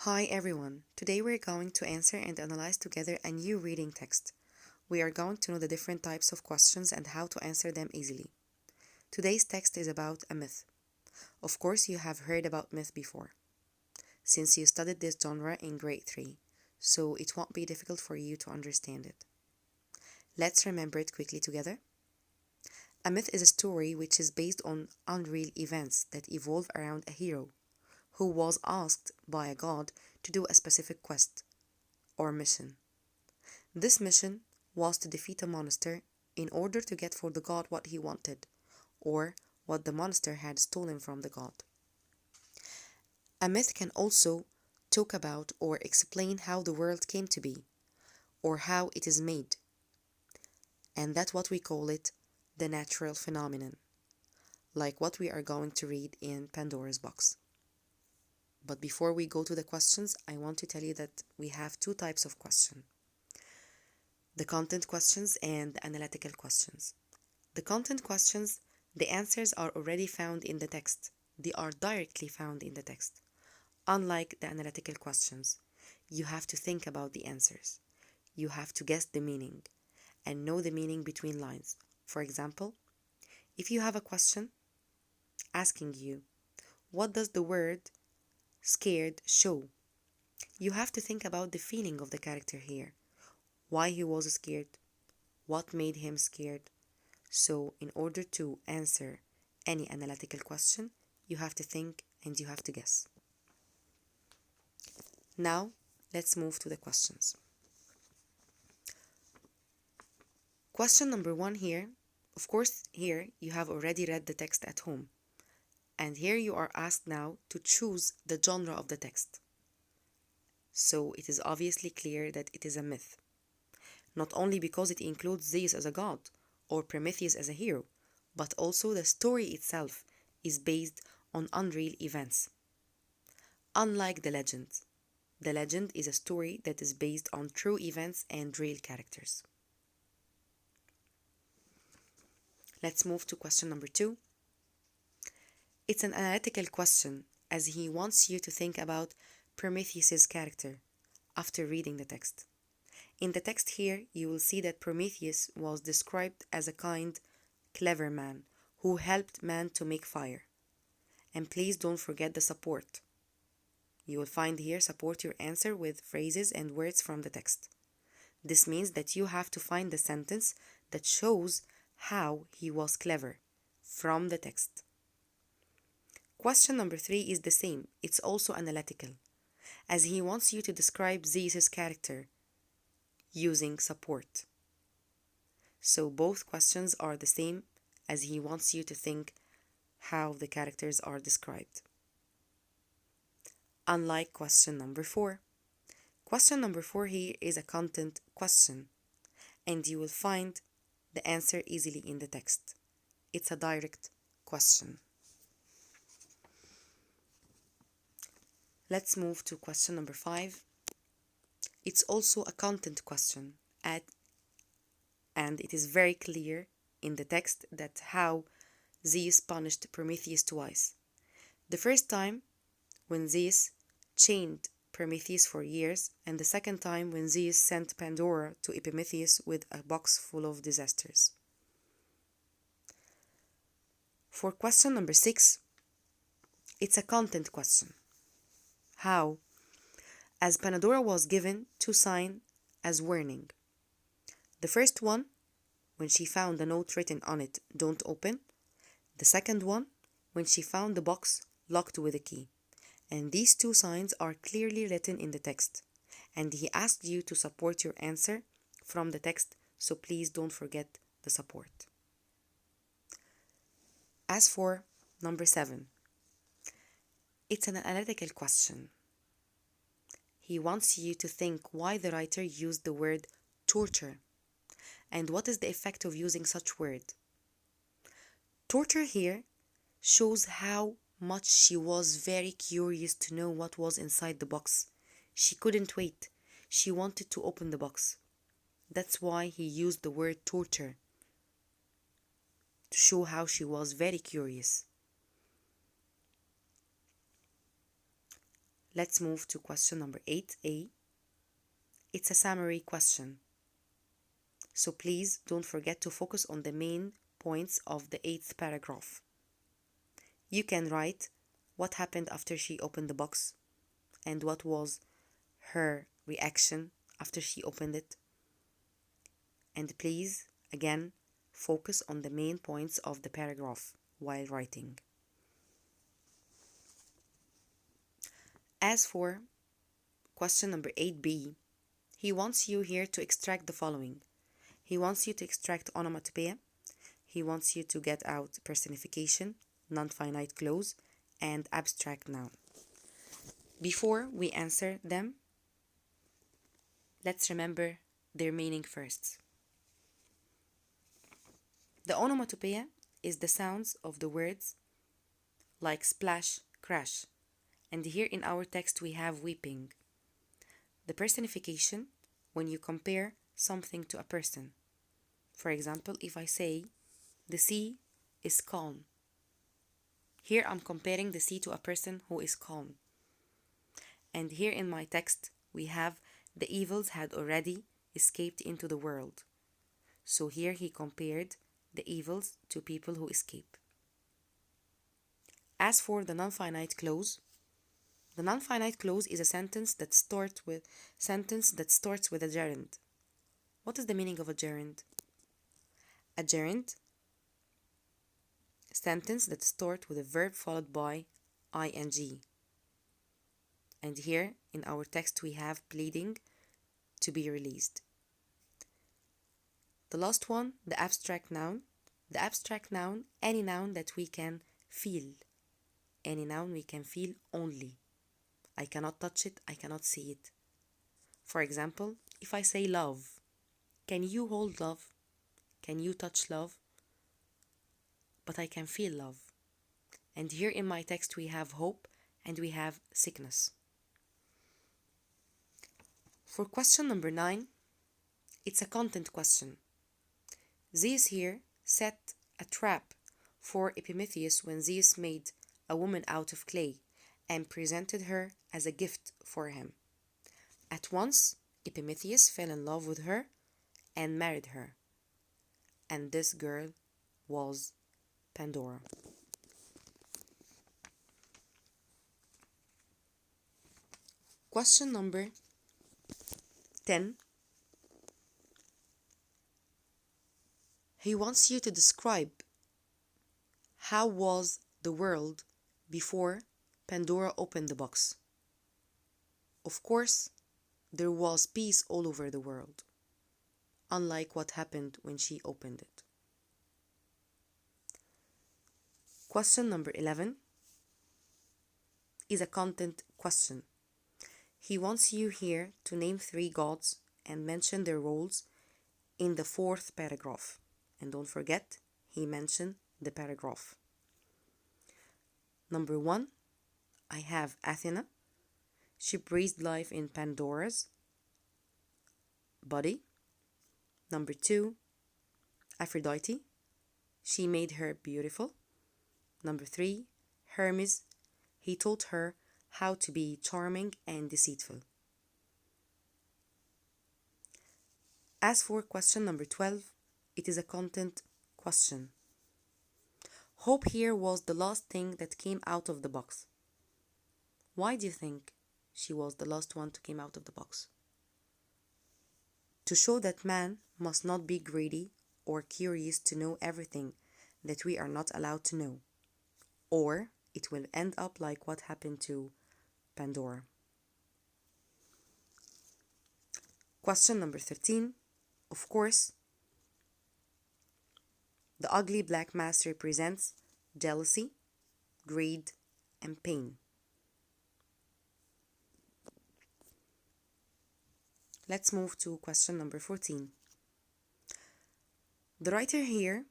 Hi everyone. Today we're going to answer and analyze together a new reading text. We are going to know the different types of questions and how to answer them easily. Today's text is about a myth. Of course, you have heard about myth before, since you studied this genre in grade 3, so it won't be difficult for you to understand it. Let's remember it quickly together. A myth is a story which is based on unreal events that evolve around a hero who was asked by a god to do a specific quest or mission. This mission was to defeat a monster in order to get for the god what he wanted, or what the monster had stolen from the god. A myth can also talk about or explain how the world came to be, or how it is made, and that's what we call it the natural phenomenon, like what we are going to read in Pandora's box. But before we go to the questions, I want to tell you that we have two types of questions: the content questions and the analytical questions. The content questions, the answers are already found in the text. They are directly found in the text. Unlike the analytical questions, you have to think about the answers. You have to guess the meaning and know the meaning between lines. For example, if you have a question asking you, what does the word scared show? You have to think about the feeling of the character here. Why he was scared? What made him scared? So, in order to answer any analytical question, you have to think and you have to guess. Now, let's move to the questions. Question number 1 here. Of course, here you have already read the text at home. And here you are asked now to choose the genre of the text. So, it is obviously clear that it is a myth. Not only because it includes Zeus as a god or Prometheus as a hero, but also the story itself is based on unreal events. Unlike the legend is a story that is based on true events and real characters. Let's move to question number 2. It's an analytical question as he wants you to think about Prometheus's character after reading the text. In the text here, you will see that Prometheus was described as a kind, clever man who helped man to make fire. And please don't forget the support. You will find here support your answer with phrases and words from the text. This means that you have to find the sentence that shows how he was clever from the text. Question number 3 is the same. It's also analytical, as he wants you to describe Zeus's character using support. So both questions are the same, as he wants you to think how the characters are described. Unlike question number 4. Question number 4 here is a content question, and you will find the answer easily in the text. It's a direct question. Let's move to question number 5. It's also a content question, and it is very clear in the text that how Zeus punished Prometheus twice. The first time when Zeus chained Prometheus for years, and the second time when Zeus sent Pandora to Epimetheus with a box full of disasters. For question number 6, it's a content question. How? As Pandora was given 2 signs as warning. The first one, when she found a note written on it, don't open. The second one, when she found the box locked with a key. And these 2 signs are clearly written in the text. And he asked you to support your answer from the text, so please don't forget the support. As for number 7, it's an analytical question. He wants you to think why the writer used the word torture and what is the effect of using such word. Torture here shows how much she was very curious to know what was inside the box. She couldn't wait. She wanted to open the box. That's why he used the word torture, to show how she was very curious. Let's move to question number 8a. It's a summary question, so please don't forget to focus on the main points of the 8th paragraph. You can write what happened after she opened the box and what was her reaction after she opened it. And please, again, focus on the main points of the paragraph while writing. As for question number 8b, he wants you here to extract the following. He wants you to extract onomatopoeia. He wants you to get out personification, non-finite clause, and abstract noun. Before we answer them, let's remember their meaning first. The onomatopoeia is the sounds of the words like splash, crash, and here in our text we have weeping. The personification, when you compare something to a person. For example, if I say, the sea is calm. Here I'm comparing the sea to a person who is calm. And here in my text, we have the evils had already escaped into the world. So here he compared the evils to people who escape. As for the non-finite clause, the non-finite clause is a sentence that starts with a gerund. What is the meaning of a gerund? A gerund sentence that starts with a verb followed by ing. And here in our text we have pleading to be released. The last one, the abstract noun. The abstract noun, any noun that we can feel. Any noun we can feel only. I cannot touch it, I cannot see it. For example, if I say love, can you hold love? Can you touch love? But I can feel love. And here in my text we have hope and we have sickness. For question number 9, it's a content question. Zeus here set a trap for Epimetheus when Zeus made a woman out of clay and presented her as a gift for him. At once, Epimetheus fell in love with her and married her. And this girl was Pandora. Question number 10. He wants you to describe how was the world before Pandora opened the box. Of course, there was peace all over the world, unlike what happened when she opened it. Question number 11 is a content question. He wants you here to name 3 gods and mention their roles in the 4th paragraph. And don't forget, he mentioned the paragraph. Number 1, I have Athena. She breathed life in Pandora's body. Number 2, Aphrodite. She made her beautiful. Number 3, Hermes. He taught her how to be charming and deceitful. As for question number 12, it is a content question. Hope here was the last thing that came out of the box. Why do you think she was the last one to come out of the box? To show that man must not be greedy or curious to know everything that we are not allowed to know, or it will end up like what happened to Pandora. Question number 13. Of course, the ugly black mass represents jealousy, greed, and pain. Let's move to question number 14. The writer here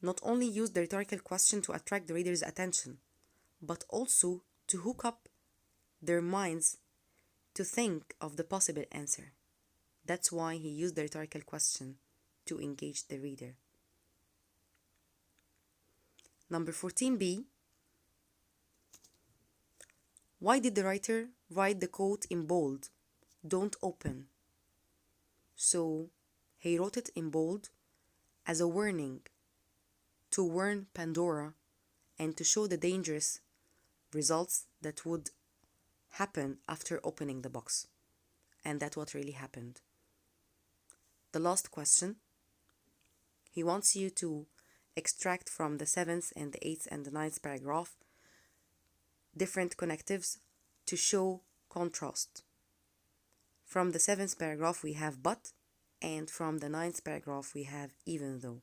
not only used the rhetorical question to attract the reader's attention, but also to hook up their minds to think of the possible answer. That's why he used the rhetorical question to engage the reader. Number 14b. Why did the writer write the quote in bold? Don't open. So he wrote it in bold as a warning, to warn Pandora and to show the dangerous results that would happen after opening the box. And that's what really happened. The last question, he wants you to extract from the 7th and the 8th and the 9th paragraph different connectives to show contrast. From the 7th paragraph we have but, and from the 9th paragraph we have even though.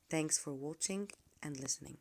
Thanks for watching and listening.